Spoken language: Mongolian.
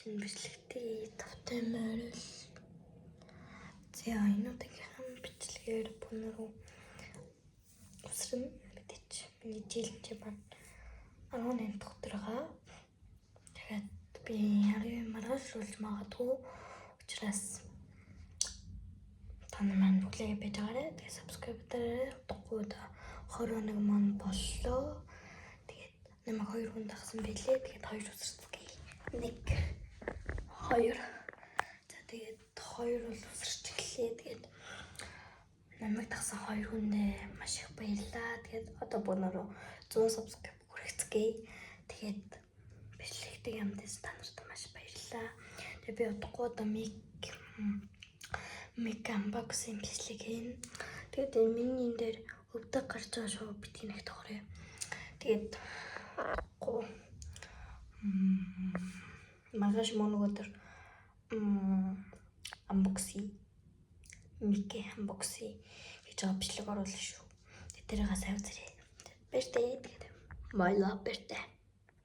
шинэ бичлэгтэй тавтай морил. За энүүдийн бичлэгээр бунруу усрын мэдээч. Миний жилч байна. 18 дахь өдрөгаа. Тэгээд би ярив маргаашруулж магадгүй. Учираас тань маань бүлээг байж байгаарай. Тэгээд subscribe дараарай. Утгагүй да 21 маань боллоо. Тэгээд намайг 2 хүн дагсан байлээ. Тэгээд 2 усрцгий. 1 2. За тэгээд 2 бол усарч эхлэе. Тэгээд намайг дагсан 2 хүндээ маш их баярлалаа. Тэгээд одоо бунаруу 100 subscribe хүргэцгээе. Тэгээд бичлэгтэй хамтаас та нарт маш баярлалаа. Тэгээд би удахгүй одоо мик unboxing бичлэг хийн. Тэгээд миний энэ дээр өвдөг гарч байгаа шүү. Битгий нэг тохорё. Тэгээд маргааш мөнөдөр unboxing мик unboxing гэж бичлэг оруулах шүү. Тэрийг сайн үзээрэй. Баяртай. Тэгээд my love birthday.